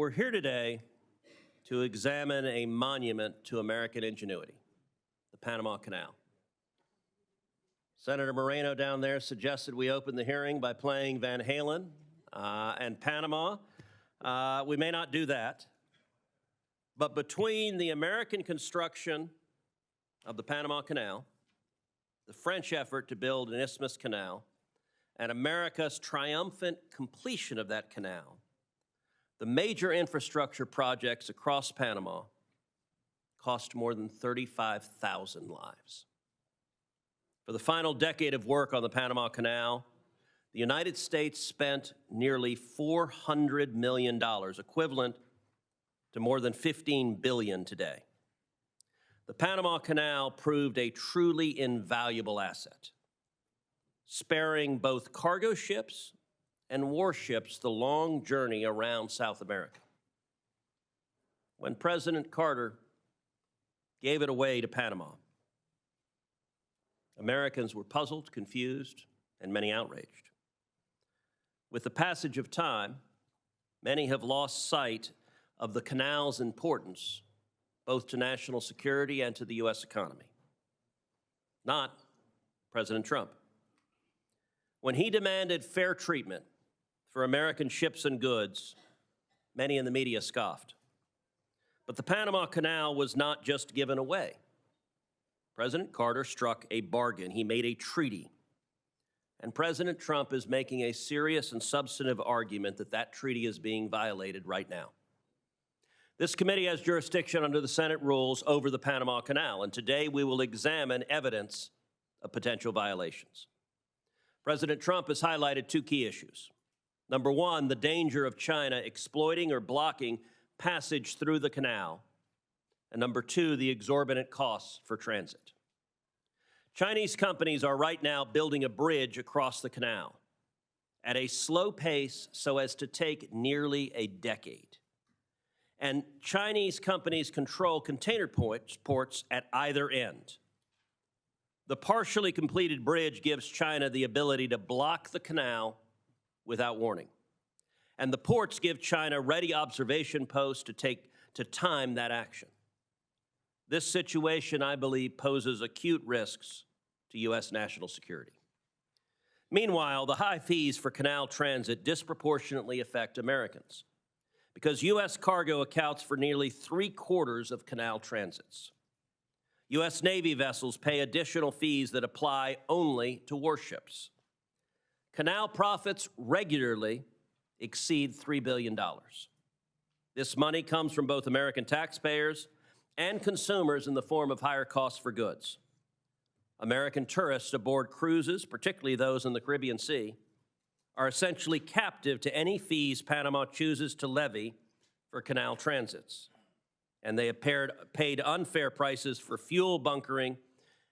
We're here today to examine a monument to American ingenuity, the Panama Canal. Senator Moreno down there suggested we open the hearing by playing Van Halen and Panama. We may not do that, but between the American construction of the Panama Canal, the French effort to build an isthmus canal, and America's triumphant completion of that canal, the major infrastructure projects across Panama cost more than 35,000 lives. For the final decade of work on the Panama Canal, the United States spent nearly $400 million, equivalent to more than $15 billion today. The Panama Canal proved a truly invaluable asset, sparing both cargo ships and warships the long journey around South America. When President Carter gave it away to Panama, Americans were puzzled, confused, and many outraged. With the passage of time, many have lost sight of the canal's importance, both to national security and to the U.S. economy. Not President Trump. When he demanded fair treatment for American ships and goods, many in the media scoffed. But the Panama Canal was not just given away. President Carter struck a bargain. He made a treaty. And President Trump is making a serious and substantive argument that that treaty is being violated right now. This committee has jurisdiction under the Senate rules over the Panama Canal, and today we will examine evidence of potential violations. President Trump has highlighted two key issues. Number one, the danger of China exploiting or blocking passage through the canal. And number two, the exorbitant costs for transit. Chinese companies are right now building a bridge across the canal at a slow pace so as to take nearly a decade. And Chinese companies control container ports at either end. The partially completed bridge gives China the ability to block the canal without warning. And the ports give China ready observation posts to time that action. This situation, I believe, poses acute risks to U.S. national security. Meanwhile, the high fees for canal transit disproportionately affect Americans because U.S. cargo accounts for nearly 3/4 of canal transits. U.S. Navy vessels pay additional fees that apply only to warships. Canal profits regularly exceed $3 billion. This money comes from both American taxpayers and consumers in the form of higher costs for goods. American tourists aboard cruises, particularly those in the Caribbean Sea, are essentially captive to any fees Panama chooses to levy for canal transits. And they have paid unfair prices for fuel bunkering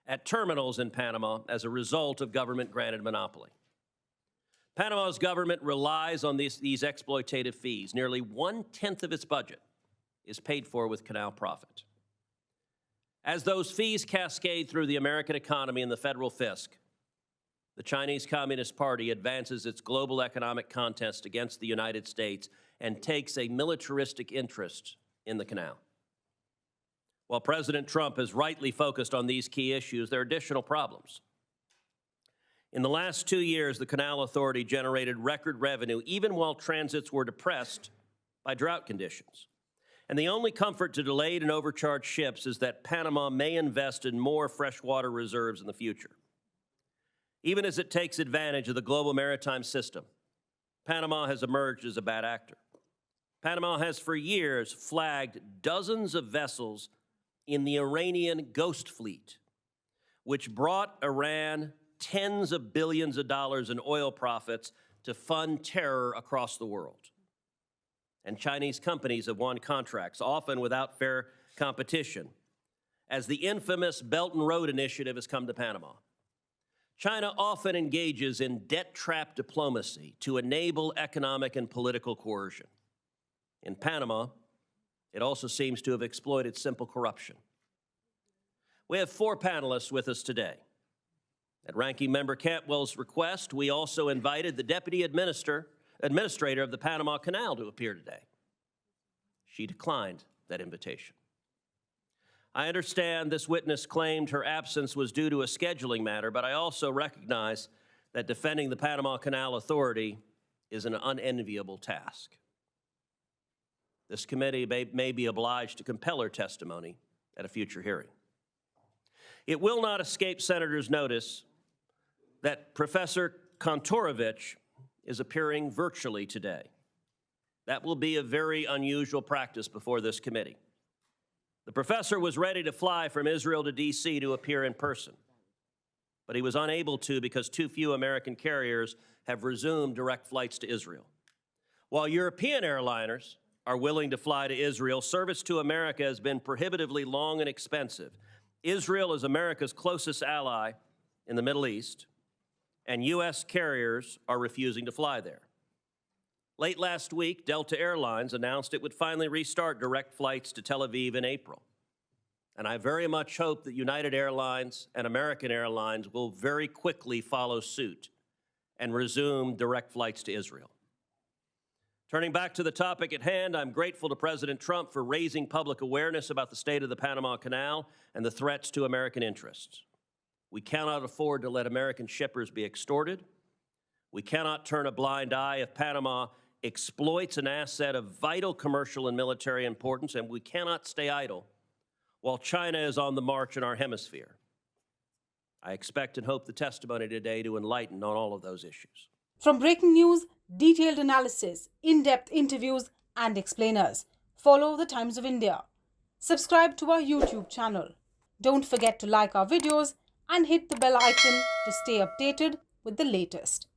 at terminals in Panama as a result of government-granted monopoly. Panama's government relies on these exploitative fees. Nearly 1/10 of its budget is paid for with canal profit. As those fees cascade through the American economy and the federal fisc, the Chinese Communist Party advances its global economic contest against the United States and takes a militaristic interest in the canal. While President Trump has rightly focused on these key issues, there are additional problems. In the last 2 years, the Canal Authority generated record revenue, even while transits were depressed by drought conditions. And the only comfort to delayed and overcharged ships is that Panama may invest in more freshwater reserves in the future. Even as it takes advantage of the global maritime system, Panama has emerged as a bad actor. Panama has for years flagged dozens of vessels in the Iranian Ghost Fleet, which brought Iran tens of billions of dollars in oil profits to fund terror across the world. And Chinese companies have won contracts, often without fair competition, as the infamous Belt and Road Initiative has come to Panama. China often engages in debt trap diplomacy to enable economic and political coercion. In Panama, it also seems to have exploited simple corruption. We have 4 panelists with us today. At Ranking Member Cantwell's request, we also invited the Deputy Administrator of the Panama Canal to appear today. she declined that invitation. I understand this witness claimed her absence was due to a scheduling matter, but I also recognize that defending the Panama Canal Authority is an unenviable task. This committee may be obliged to compel her testimony at a future hearing. It will not escape senators' notice that Professor Kontorovich is appearing virtually today. That will be a very unusual practice before this committee. The professor was ready to fly from Israel to D.C. to appear in person, but he was unable to because too few American carriers have resumed direct flights to Israel. While European airliners are willing to fly to Israel, service to America has been prohibitively long and expensive. Israel is America's closest ally in the Middle East, and U.S. carriers are refusing to fly there. Late last week, Delta Airlines announced it would finally restart direct flights to Tel Aviv in April. And I very much hope that United Airlines and American Airlines will very quickly follow suit and resume direct flights to Israel. Turning back to the topic at hand, I'm grateful to President Trump for raising public awareness about the state of the Panama Canal and the threats to American interests. We cannot afford to let American shippers be extorted. We cannot turn a blind eye if Panama exploits an asset of vital commercial and military importance, and we cannot stay idle while China is on the march in our hemisphere. I expect and hope the testimony today to enlighten on all of those issues. From breaking news, detailed analysis, in-depth interviews, and explainers, follow the Times of India. Subscribe to our YouTube channel. Don't forget to like our videos and hit the bell icon to stay updated with the latest.